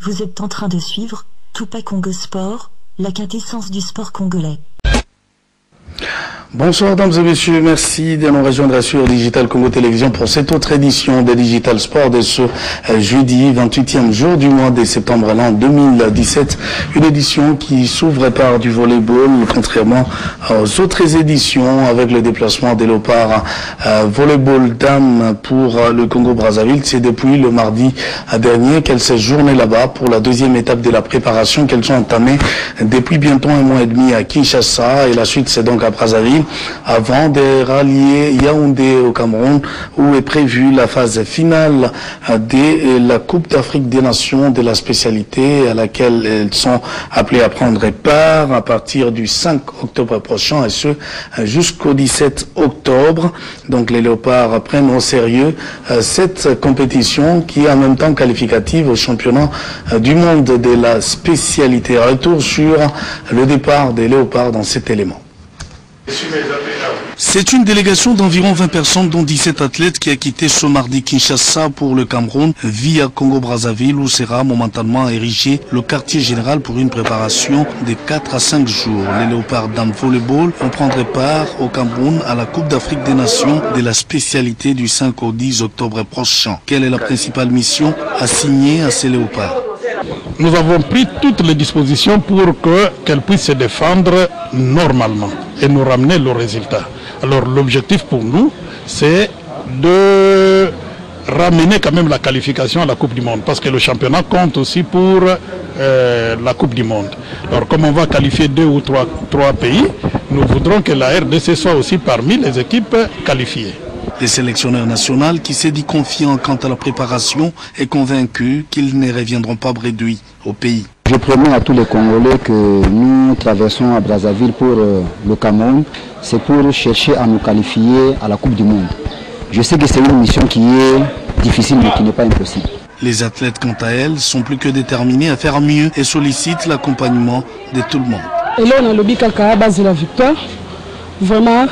Vous êtes en train de suivre Tupac Congo Sport, la quintessence du sport congolais. Bonsoir dames et messieurs, merci de nous rejoindre sur Digital Congo Télévision pour cette autre édition de Digital Sport de ce jeudi 28e jour du mois de septembre l'an 2017. Une édition qui s'ouvre par du volleyball, contrairement aux autres éditions avec le déplacement des léopards volleyball dames pour le Congo-Brazzaville. C'est depuis le mardi dernier qu'elles séjournent là-bas pour la deuxième étape de la préparation qu'elles ont entamée depuis bientôt un mois et demi à Kinshasa, et la suite c'est donc à Brazzaville, avant de rallier Yaoundé au Cameroun, où est prévue la phase finale de la Coupe d'Afrique des Nations de la spécialité, à laquelle elles sont appelées à prendre part à partir du 5 octobre prochain, et ce jusqu'au 17 octobre. Donc les léopards prennent au sérieux cette compétition qui est en même temps qualificative au championnat du monde de la spécialité. Retour sur le départ des léopards dans cet élément. C'est une délégation d'environ 20 personnes, dont 17 athlètes, qui a quitté ce mardi Kinshasa pour le Cameroun via Congo-Brazzaville, où sera momentanément érigé le quartier général pour une préparation de 4 à 5 jours. Les léopards dames volleyball vont prendre part au Cameroun à la Coupe d'Afrique des Nations de la spécialité du 5 au 10 octobre prochain. Quelle est la principale mission assignée à ces léopards? Nous avons pris toutes les dispositions pour qu'elles puissent se défendre normalement et nous ramener le résultat. Alors l'objectif pour nous, c'est de ramener quand même la qualification à la Coupe du Monde, parce que le championnat compte aussi pour la Coupe du Monde. Alors comme on va qualifier 2 ou 3 pays, nous voudrons que la RDC soit aussi parmi les équipes qualifiées. Le sélectionneur national, qui s'est dit confiant quant à la préparation, est convaincu qu'ils ne reviendront pas bredouilles au pays. Je promets à tous les Congolais que nous traversons à Brazzaville pour le Cameroun, c'est pour chercher à nous qualifier à la Coupe du Monde. Je sais que c'est une mission qui est difficile mais qui n'est pas impossible. Les athlètes, quant à elles, sont plus que déterminés à faire mieux et sollicitent l'accompagnement de tout le monde. Et là, on a lobby Kaka à base de la victoire. Vraiment,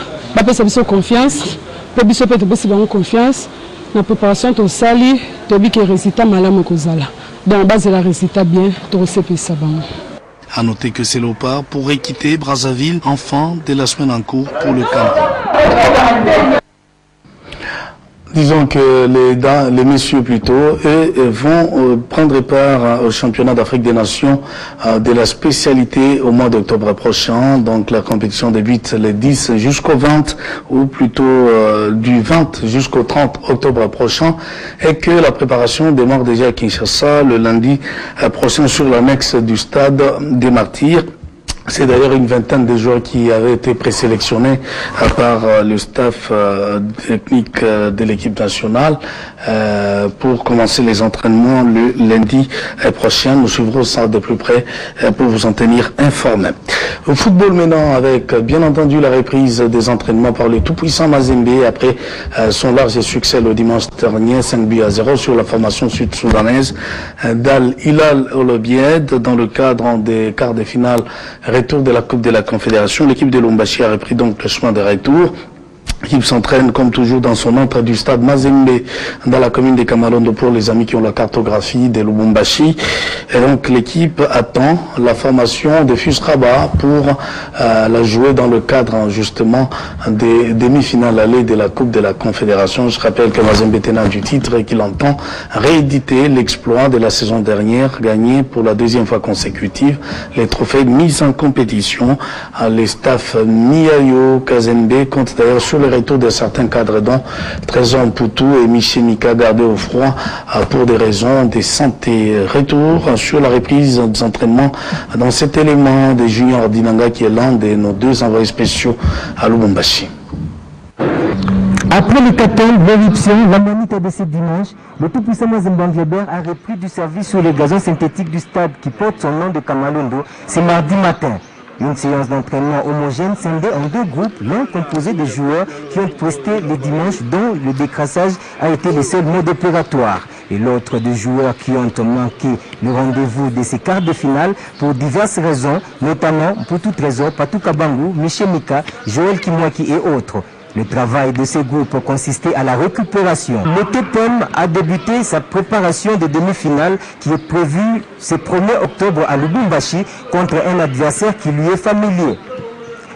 ça me confiance. Pour biso peut être confiance. La préparation de sali, tu as vu que le résultat malamu kozala. Dans la base de la résultat bien, tu as ça. A noter que ces léopards pourraient quitter Brazzaville en fin de la semaine en cours pour le Cameroun. Disons que les messieurs plutôt, eux, vont prendre part au championnat d'Afrique des Nations de la spécialité au mois d'octobre prochain. Donc la compétition débute le 10 jusqu'au 20, ou plutôt du 20 jusqu'au 30 octobre prochain, et que la préparation démarre déjà à Kinshasa le lundi prochain sur l'annexe du stade des Martyrs. C'est d'ailleurs une vingtaine de joueurs qui avaient été présélectionnés par le staff technique de l'équipe nationale pour commencer les entraînements le lundi prochain. Nous suivrons ça de plus près pour vous en tenir informés. Au football maintenant, avec bien entendu la reprise des entraînements par le tout-puissant Mazembe après son large succès le dimanche dernier, 5-0 sur la formation sud-soudanaise d'Al Hilal Olobied dans le cadre des quarts de finale retour de la Coupe de la Confédération. L'équipe de Lubumbashi a repris donc le chemin de retour. L'équipe s'entraîne comme toujours dans son entrée du stade Mazembe dans la commune de Kamalondo pour les amis qui ont la cartographie de Lubumbashi. Et donc l'équipe attend la formation de FUS Rabat pour la jouer dans le cadre justement des demi-finales allées de la Coupe de la Confédération. Je rappelle que Mazembe tenant du titre et qu'il entend rééditer l'exploit de la saison dernière, gagné pour la deuxième fois consécutive les trophées de mise en compétition. Les staffs Miayo Kazembe comptent d'ailleurs sur le retour de certains cadres dont Trésor Poutou et Michel Mika gardés au froid pour des raisons de santé. Retour sur la reprise des entraînements dans cet élément de Junior Dinanga qui est l'un de nos deux envoyés spéciaux à Lubumbashi. Après le 14, l'éruption, la manite de ce dimanche, le tout-puissant Mazembe-Anglebert a repris du service sur le gazon synthétique du stade qui porte son nom de Kamalondo ce mardi matin. Une séance d'entraînement homogène scindée en deux groupes, l'un composé de joueurs qui ont presté le dimanche dont le décrassage a été le seul mot déploratoire, et l'autre de joueurs qui ont manqué le rendez-vous de ces quarts de finale pour diverses raisons, notamment pour tout trésor, Patou Kabangu, Michel Mika, Joël Kimwaki et autres. Le travail de ce groupe consistait à la récupération. Le TPM a débuté sa préparation de demi-finale qui est prévue ce 1er octobre à Lubumbashi contre un adversaire qui lui est familier.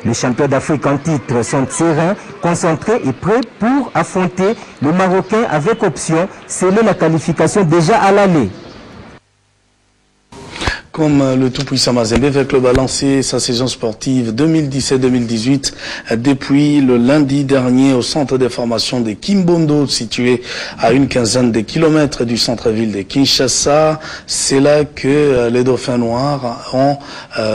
Les champions d'Afrique en titre sont sereins, concentrés et prêts pour affronter le Marocain avec option, sceller la qualification déjà à l'aller. Comme le tout-puissant Mazembe Club a lancé sa saison sportive 2017-2018 depuis le lundi dernier au centre de formation de Kimbondo, situé à une quinzaine de kilomètres du centre-ville de Kinshasa. C'est là que les Dauphins Noirs ont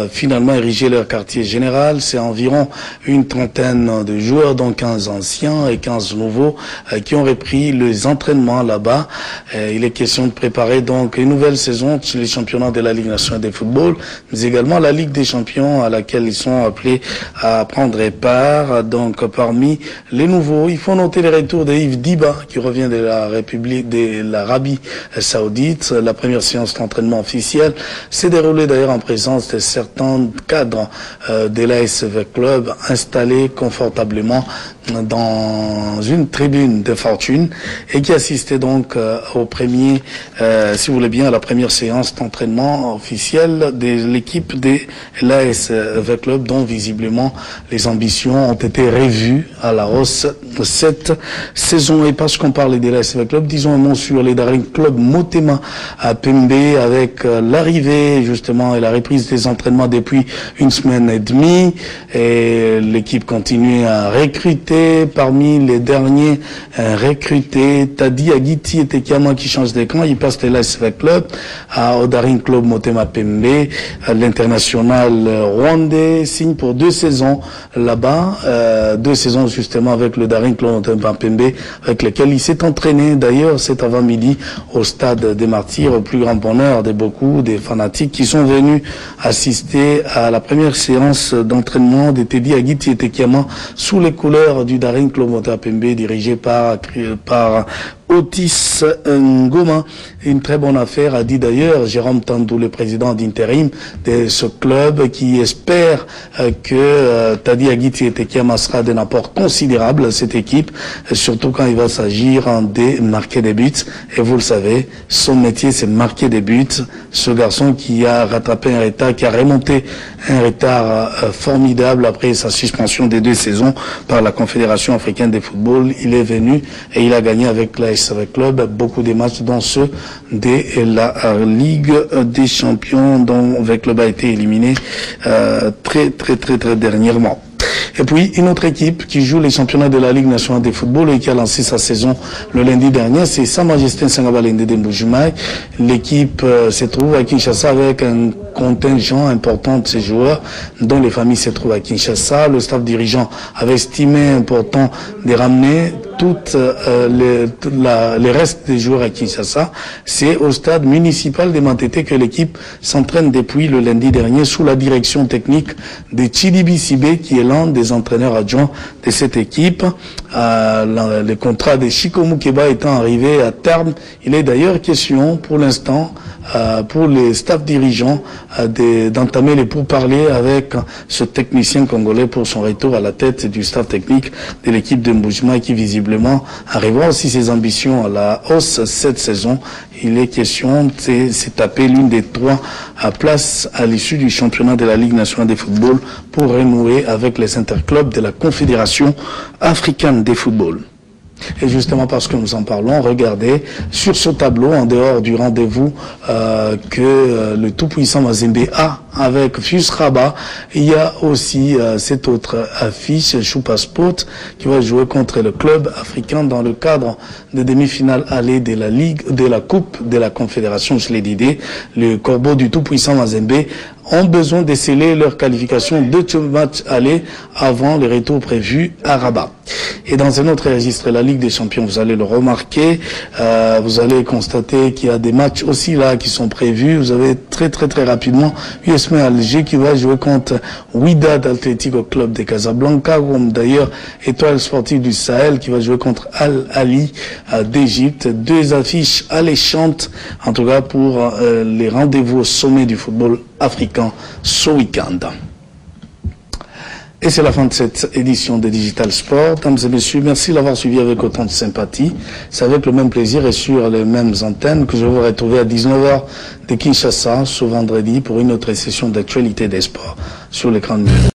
finalement érigé leur quartier général. C'est environ une trentaine de joueurs, dont 15 anciens et 15 nouveaux, qui ont repris les entraînements là-bas. Il est question de préparer donc une nouvelle saison sur les championnats de la Ligue nationale de football, mais également la Ligue des champions à laquelle ils sont appelés à prendre part. Donc parmi les nouveaux, il faut noter le retour de Yves Diba qui revient de la République de l'Arabie Saoudite. La première séance d'entraînement officielle s'est déroulée d'ailleurs en présence de certains cadres de l'ASV Club installés confortablement dans une tribune de fortune et qui assistait donc au premier, si vous voulez bien, à la première séance d'entraînement officielle de l'équipe de l'ASV Club, dont visiblement les ambitions ont été revues à la hausse cette saison. Et parce qu'on parle de l'ASV Club, disons un mot sur les Daring Club Motema à Pembe, avec l'arrivée justement et la reprise des entraînements depuis une semaine et demie, et l'équipe continue à recruter. Parmi les derniers recrutés, Tadi Agiti et Tekiama qui change de camp, il passe de l'ASV Club au Daring Club Motema Pembe. L'international rwandais signe pour 2 saisons là-bas, 2 saisons justement avec le Daring Club Motema Pembe, avec lequel il s'est entraîné d'ailleurs cet avant-midi au stade des Martyrs, au plus grand bonheur de beaucoup des fanatiques qui sont venus assister à la première séance d'entraînement de Tedi Agiti et Tekiama sous les couleurs du Daring Club Motema Pembe, dirigé par Otis Ngoma. Une très bonne affaire, a dit d'ailleurs Jérôme Tandou, le président d'intérim de ce club, qui espère que Tadi Agiti et Tekiama sera d'un apport considérable à cette équipe, surtout quand il va s'agir de marquer des buts. Et vous le savez, son métier c'est marquer des buts. Ce garçon qui a rattrapé un retard, qui a remonté un retard formidable après sa suspension des 2 saisons par la Confédération africaine de football, il est venu et il a gagné avec l'ASV Club beaucoup de matchs, dont ceux de la Ligue des champions, dont le club a été éliminé très dernièrement. Et puis, une autre équipe qui joue les championnats de la Ligue nationale de football et qui a lancé sa saison le lundi dernier, c'est Sa Majesté Sangabalende de Mbujimaï. L'équipe se trouve à Kinshasa avec un contingent important de ses joueurs, dont les familles se trouvent à Kinshasa. Le staff dirigeant avait estimé important de ramener toutes les restes des joueurs à Kinshasa. C'est au stade municipal de Matete que l'équipe s'entraîne depuis le lundi dernier sous la direction technique de Chidibi Sibé, qui est l'un des entraîneurs adjoints de cette équipe. Le contrat de Chiko Mukeba étant arrivé à terme, il est d'ailleurs question pour l'instant pour les staffs dirigeants d'entamer les pourparlers avec ce technicien congolais pour son retour à la tête du staff technique de l'équipe de Mbujimaï, qui visiblement arrivera aussi ses ambitions à la hausse cette saison. Il est question de se taper l'une des 3 places à l'issue du championnat de la Ligue nationale de football pour renouer avec les interclubs de la Confédération africaine de football. Et justement parce que nous en parlons, regardez sur ce tableau, en dehors du rendez-vous que le tout-puissant Mazembe a avec FUS Rabat, il y a aussi cette autre affiche, Choupa Sport, qui va jouer contre le club africain dans le cadre des demi-finales allées de la Ligue, de la Coupe de la Confédération, je l'ai dit. Le corbeau du tout-puissant Mazembe ont besoin de sceller leur qualification de matchs allés avant le retour prévu à Rabat. Et dans un autre registre, la Ligue des Champions, vous allez le remarquer, vous allez constater qu'il y a des matchs aussi là qui sont prévus. Vous avez très rapidement USM Alger qui va jouer contre Wydad Athlético Club de Casablanca, comme d'ailleurs Étoile Sportive du Sahel qui va jouer contre Al Ali d'Égypte. 2 affiches alléchantes, en tout cas pour les rendez-vous au sommet du football africain ce week-end. Et c'est la fin de cette édition de Digital Sport. Mesdames et messieurs, merci d'avoir suivi avec autant de sympathie. C'est avec le même plaisir et sur les mêmes antennes que je vais vous retrouver à 19h de Kinshasa ce vendredi pour une autre session d'actualité des sports sur l'écran numéro